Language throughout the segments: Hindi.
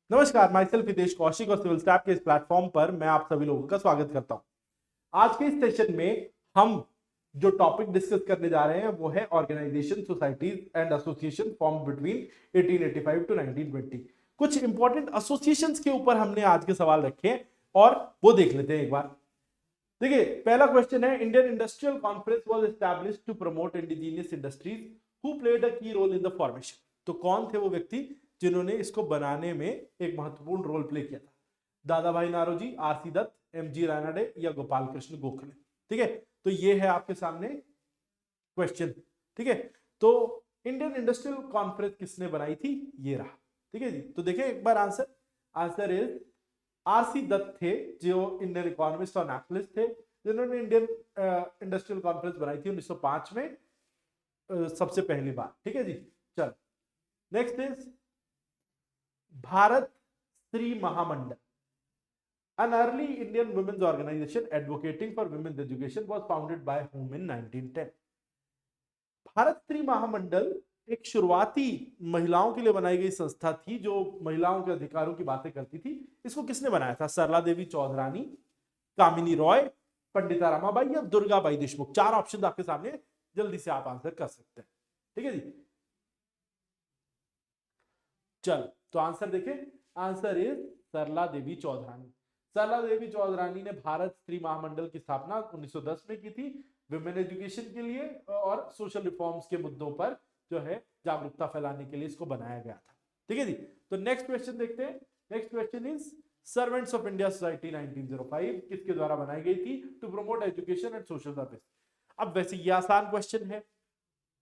नमस्कार, माई सेल्फ हितेश कौशिक और सिविल स्टैप के इस प्लेटफॉर्म पर मैं आप सभी लोगों का स्वागत करता हूं। आज के इस सेशन में हम जो टॉपिक डिस्कस करने जा रहे हैं वो है organization, societies and association form between 1885 to 1920। कुछ इंपॉर्टेंट एसोसिएशंस के ऊपर हमने आज के सवाल रखे हैं और वो देख लेते हैं एक बार। देखिए, पहला क्वेश्चन है, Indian industrial conference was established to promote indigenous industries who played a key role in the formation. तो कौन थे वो व्यक्ति जिन्होंने इसको बनाने में एक महत्वपूर्ण रोल प्ले किया था? दादा भाई नारोजी, आरसी दत्त, एमजी रानडे या गोपाल कृष्ण गोखले। ठीक है, तो ये है आपके सामने क्वेश्चन। ठीक है, तो इंडियन इंडस्ट्रियल कॉन्फ्रेंस किसने बनाई थी? ये रहा। ठीक है जी, तो देखें एक बार answer. Answer is RC Dutt थे, जो इंडियन इकोनॉमिस्ट और नेशनलिस्ट थे, जिन्होंने इंडियन इंडस्ट्रियल कॉन्फ्रेंस बनाई थी 1905 में सबसे पहली बार। ठीक है जी, चल नेक्स्ट इज भारत स्त्री महामंडल, an early Indian women's organization advocating for women's education was founded by whom in 1910। Bharat स्त्री महामंडल एक शुरुआती महिलाओं के लिए बनाई गई संस्था थी जो महिलाओं के अधिकारों की बातें करती थी। इसको किसने बनाया था? सरला देवी चौधरानी, कामिनी रॉय, पंडिता रमाबाई या दुर्गाबाई देशमुख। चार ऑप्शन आपके सामने, जल्दी से आप आंसर कर सकते हैं। ठीक है जी, चल तो आंसर देखें। आंसर इज सरला देवी चौधरानी। सरला देवी चौधरानी ने भारत स्त्री महामंडल की स्थापना 1910 में की थी, विमेन एजुकेशन के लिए और सोशल रिफॉर्म्स के मुद्दों पर जो है जागरूकता फैलाने के लिए इसको बनाया गया था। ठीक है जी, तो नेक्स्ट क्वेश्चन देखते हैं। Next question is servants of India society 1905 किसके द्वारा बनाई गई थी? To promote education and social service. अब वैसे ये आसान क्वेश्चन है,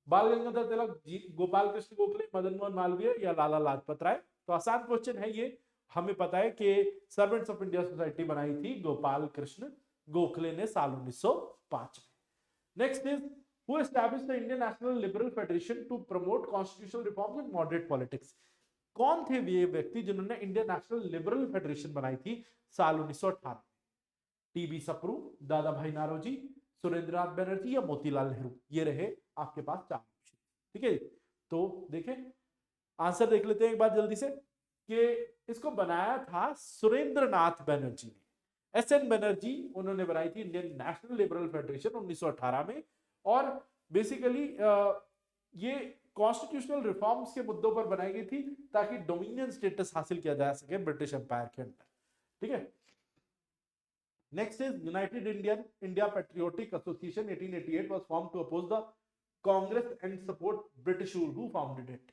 बाल गंगाधर तिलक, गोपाल कृष्ण गोखले, मदन मोहन मालवीय या लाला लाजपत राय। तो आसान क्वेश्चन है ये, हमें पता है कि सर्वेंट्स ऑफ इंडिया सोसाइटी बनाई थी गोपाल कृष्ण गोखले ने साल 1905 में। Next is who established the Indian national liberal federation to promote constitutional reforms and moderate politics. कौन थे ये व्यक्ति जिन्होंने इंडियन नेशनल लिबरल फेडरेशन बनाई थी साल 1918? टीबी सप्रू, दादा भाई नारोजी, सुरेंद्रनाथ बनर्जी या मोतीलाल नेहरू। ये रहे आपके पास चार ऑप्शन। ठीक है, तो देखें आंसर देख लेते हैं एक बार जल्दी से कि इसको बनाया था सुरेंद्रनाथ बनर्जी ने। एस एन बनर्जी उन्होंने बनाई थी इंडियन नेशनल लिबरल फेडरेशन 1918 में। और बेसिकली ये कॉन्स्टिट्यूशनल रिफॉर्म्स के मुद्दों पर बनाई गई थी ताकि डोमिनियन स्टेटस हासिल किया जा सके ब्रिटिश एम्पायर के अंदर। ठीक है, next is united India patriotic association 1888 was formed to oppose the Congress and support British rule. Who founded it?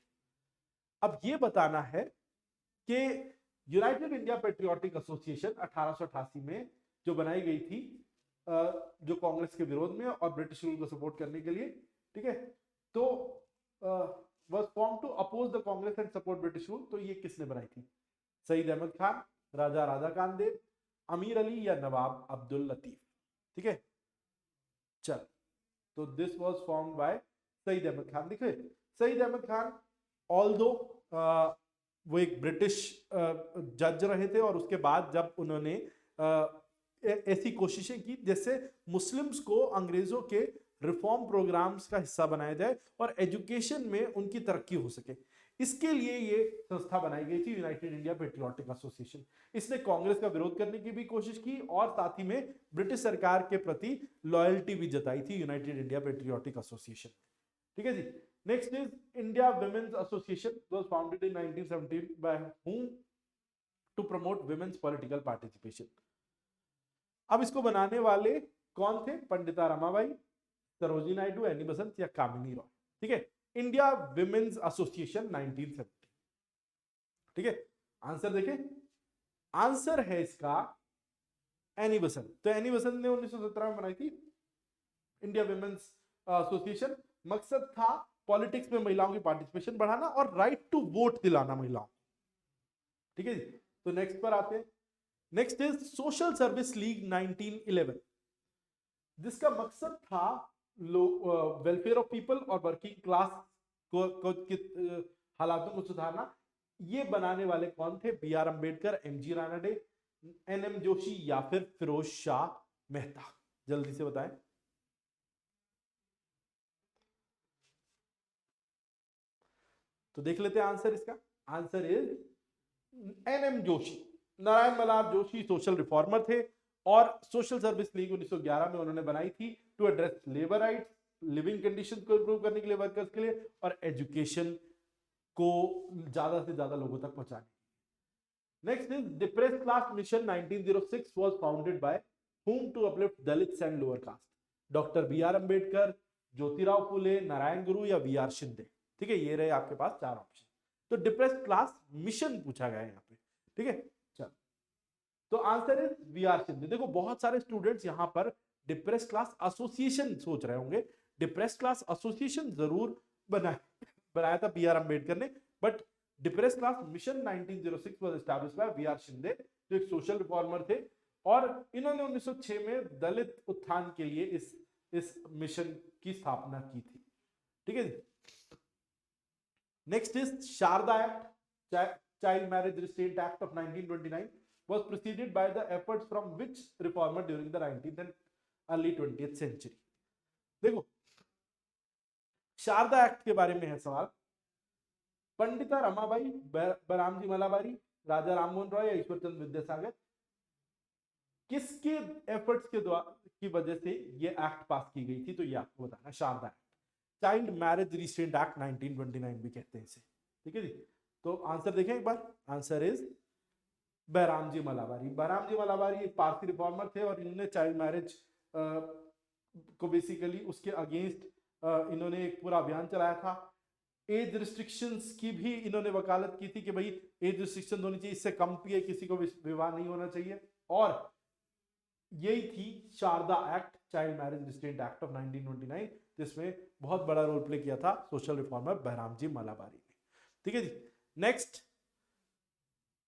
अब ये बताना है कि यूनाइटेड इंडिया पेट्रियोटिक एसोसिएशन 1888 में जो बनाई गई थी जो कांग्रेस के विरोध में और ब्रिटिश रूल को सपोर्ट करने के लिए। ठीक है, तो was form to oppose the Congress and support British rule. तो ये किसने बनाई थी? सईद अहमद खान, राजा राधा कानदेव, अमीर अली या नवाब अब्दुल लतीफ। ठीक है, चल तो this was formed by Syed Ahmed Khan. देखिए सईद अहमद खान ऑल्दो वो एक ब्रिटिश जज रहे थे और उसके बाद जब उन्होंने ऐसी कोशिशें की जैसे मुस्लिम्स को अंग्रेजों के रिफॉर्म प्रोग्राम्स का हिस्सा बनाया जाए और एजुकेशन में उनकी तरक्की हो सके, इसके लिए ये संस्था बनाई गई थी यूनाइटेड इंडिया पेट्रियोटिक एसोसिएशन। इसने कांग्रेस का विरोध करने की भी कोशिश की और साथ ही में ब्रिटिश सरकार के प्रति लॉयल्टी भी जताई थी यूनाइटेड इंडिया पेट्रियोटिक एसोसिएशन। ठीक है जी, next is India women's association was founded in 1917 by whom to promote women's political participation. अब इसको बनाने वाले कौन थे? पंडिता रमाबाई, सरोजिनी नायडू, एनी बसंत या कामिनी रॉय। ठीक है, इंडिया विमेन्स एसोसिएशन 1970। ठीक है, आंसर देखें। आंसर है इसका एनी बसंत। तो एनी बसंत ने 1917 में बनाई थी इंडिया विमेन्स एसोसिएशन। मकसद था पॉलिटिक्स में महिलाओं की पार्टिसिपेशन बढ़ाना और राइट टू वोट दिलाना महिलाओं। ठीक है जी, तो नेक्स्ट पर आते हैं। Next is social service league 1911, जिसका मकसद था वेलफेयर ऑफ पीपल और वर्किंग क्लास को हालातों को सुधारना। ये बनाने वाले कौन थे? B R Ambedkar, MG Ranade, N M Joshi या फिर फिरोज शाह मेहता। जल्दी से बताएं। तो देख लेते हैं आंसर इसका। Answer is NM Joshi, Narayan Malhar Joshi social reformer थे और सोशल सर्विस लीग 1911 में उन्होंने बनाई थी to address labour rights, living conditions को इंप्रूव करने के लिए वर्कर्स के लिए और एजुकेशन को ज्यादा से ज्यादा लोगों तक पहुंचाने। Next is depressed class mission 1906 was founded by whom to uplift Dalits and lower caste? Doctor B R Ambedkar, Jyotirao Phule, Narayana Guru या वी आर शिंदे। ठीक है, ये रहे आपके पास चार ऑप्शन। तो डिप्रेस्ड क्लास मिशन पूछा गया है यहाँ पे। ठीक है, चलो तो answer is V R Shinde. देखो बहुत सारे स्टूडेंट्स यहाँ पर डिप्रेस्ड क्लास एसोसिएशन सोच रहे होंगे। डिप्रेस्ड क्लास एसोसिएशन जरूर बनाया था बी आर अंबेडकर ने, but depressed class mission 1906 was established by V R Shinde, जो एक सोशल रिफॉर्मर थे और इन्होंने 1906 में दलित उत्थान के लिए इस मिशन की स्थापना की थी। ठीक है जी। Next is Sarda act, child marriage restraint act of 1929 was preceded by the efforts from which reformer during the 19th and early 20th century? देखो शारदा एक्ट के बारे में है सवाल। पंडिता रमाबाई, बलरामजी मलाबारी, राजा राममोहन रॉय या ईश्वरचंद्र विद्यासागर, किसके एफर्ट्स के द्वारा की वजह से ये एक्ट पास की गई थी? तो ये आपको बताना। Sharda act, child marriage restraint act 1929 भी कहते हैं इसे। ठीक है जी। तो आंसर देखें एक बार, आंसर इज बलरामजी मलाबारी। बलरामजी मलाबारी एक पारसी रिफॉर्मर थे और इन्होंने चाइल्ड मैरिज को बेसिकली उसके अगेंस्ट इन्होंने एक पूरा अभियान चलाया था। एज रिस्ट्रिक्शंस की भी इन्होंने वकालत की थी कि भाई एज रिस्ट्रिक्शन होनी चाहिए, इससे कम भी किसी को विवाह नहीं होना चाहिए। और यही थी Sharda act, child marriage restraint act of 1929, जिसमें बहुत बड़ा रोल प्ले किया था सोशल रिफॉर्मर बलरामजी मलाबारी ने। ठीक है जी। Next,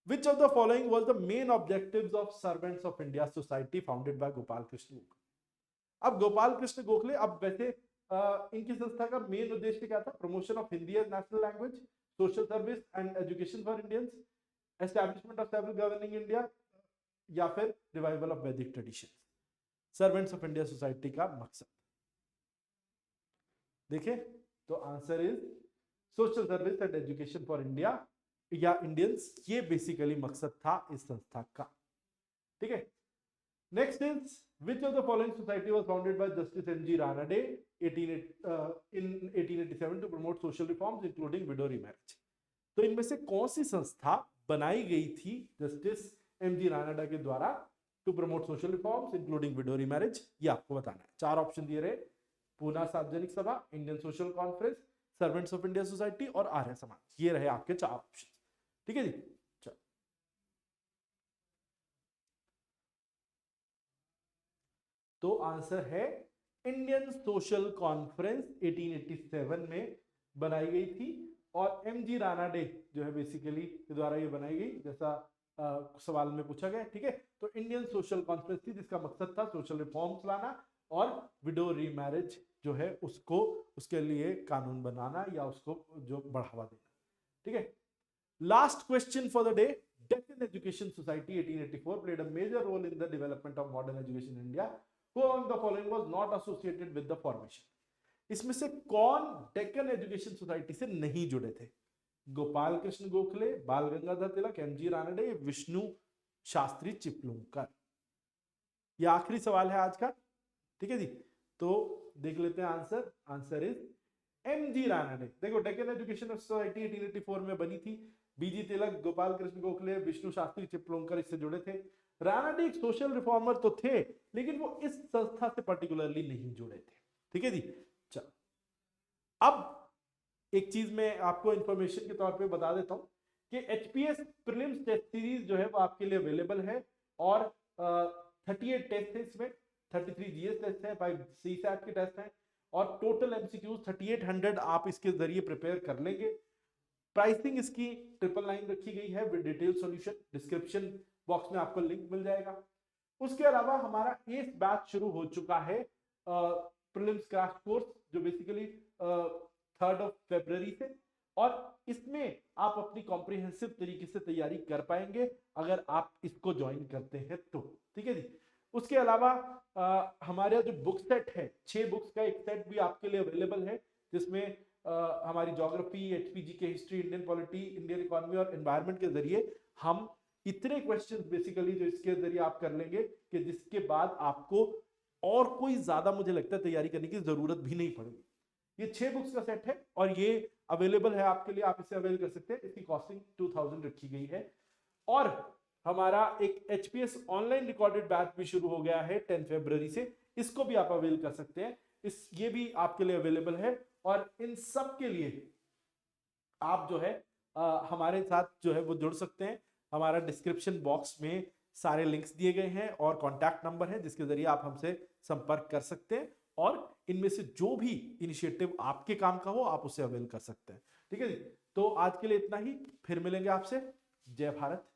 which of the following was the main objectives of Servants of India Society founded by Gopal Krishna Gokhale? अब गोपाल कृष्ण गोखले, अब वैसे इनकी संस्था का मेन उद्देश्य क्या था? Promotion of Hindi as national language, social service and education for Indians, establishment of self governing India या फिर revival of Vedic tradition. Servants of India society का मकसद देखें तो answer is social service and education for India या इंडियंस, ये बेसिकली मकसद था इस संस्था का। ठीक है। Next is which of the following society was founded by justice MG. Ranade in 1887 to promote social reforms including widow remarriage? तो इनमें से कौन सी संस्था बनाई गई थी जस्टिस एम.जी. रानडे के द्वारा to promote social reforms including widow remarriage? ये आपको बताना है। चार ऑप्शन दिए रहे, पूना सार्वजनिक सभा, Indian social conference, servants of India society और आर्य समाज। ये रहे आपके चार ऑप्शन। ठीक है जी। चलो तो आंसर है इंडियन सोशल कॉन्फ्रेंस 1887 में बनाई गई थी और एम.जी. रानाडे जो है बेसिकली के द्वारा ये बनाई गई, जैसा सवाल में पूछा गया। ठीक है, तो इंडियन सोशल कॉन्फ्रेंस थी जिसका मकसद था सोशल रिफॉर्म्स लाना और विडो रीमैरिज जो है उसको, उसके लिए कानून बनाना या उसको जो बढ़ावा देना। ठीक है। Last question for the day. Deccan Education Society 1884 played a major role in the development of modern education in India. Who among the following was not associated with the formation? इसमें से कौन डेक्कन एजुकेशन सोसाइटी से नहीं जुड़े थे? गोपाल कृष्ण गोखले, बाल गंगाधर तिलक, एम.जी. रानडे, विष्णु शास्त्री चिपलूंकर। यह आखिरी सवाल है आज का। ठीक है जी। तो देख लेते हैं answer. Answer is MG. Ranade. देखो डेक्कन एजुकेशन सोसाइटी 1884 में बनी थी। बीजी तिलक, गोपाल कृष्ण गोखले, विष्णु शास्त्री चिपलूंकर इससे जुड़े थे। रानडे एक सोशल रिफॉर्मर तो थे लेकिन वो इस संस्था से पर्टिकुलरली नहीं जुड़े थे। ठीक है जी। चलो अब एक चीज मैं आपको इंफॉर्मेशन के तौर पे बता देता हूं कि एचपीएस प्रीलिम्स टेस्ट सीरीज जो है वो आपके लिए अवेलेबल है और 38 टेस्ट है इसमें, 33 जीएस टेस्ट है, 5 सीसैट के टेस्ट हैं और टोटल एमसीक्यूज 3800 आप इसके जरिए प्रिपेयर कर लेंगे। प्राइसिंग इसकी 999 रखी गई है with detail solution. Description box में आपको लिंक मिल जाएगा। उसके अलावा हमारा एस बैच शुरू हो चुका है प्रीलिम्स क्रैश कोर्स, जो बेसिकली 3 फरवरी से, और इसमें आप अपनी कॉम्प्रिहेंसिव तरीके से तैयारी कर पाएंगे अगर आप इसको ज्वाइन करते हैं तो। ठीक है जी। उसके अलावा हमारा जो बुक सेट है, 6 बुक्स का एक सेट भी आपके लिए अवेलेबल है जिसमें हमारी ज्योग्राफी, एचपीजी के history, Indian polity, Indian economy और एनवायरनमेंट के जरिए हम इतने क्वेश्चंस बेसिकली जो इसके जरिए आप कर लेंगे कि जिसके बाद आपको और कोई ज्यादा मुझे लगता है तैयारी करने की जरूरत भी नहीं पड़ेगी। ये 6 बुक्स का सेट है और ये अवेलेबल है आपके लिए, आप इसे अवेल कर सकते हैं। इसकी कॉस्टिंग 2000 रखी गई है। और हमारा एक एचपीएस ऑनलाइन रिकॉर्डेड बैच भी शुरू हो गया है 10 फरवरी से, इसको भी आप अवेल कर सकते हैं। ये भी आपके लिए अवेलेबल है। और इन सब के लिए आप जो है हमारे साथ जो है वो जुड़ सकते हैं। हमारा डिस्क्रिप्शन बॉक्स में सारे लिंक्स दिए गए हैं और कॉन्टैक्ट नंबर है जिसके जरिए आप हमसे संपर्क कर सकते हैं और इनमें से जो भी इनिशिएटिव आपके काम का हो आप उसे अवेल कर सकते हैं। ठीक है जी, तो आज के लिए इतना ही, फिर मिलेंगे आपसे। जय भारत।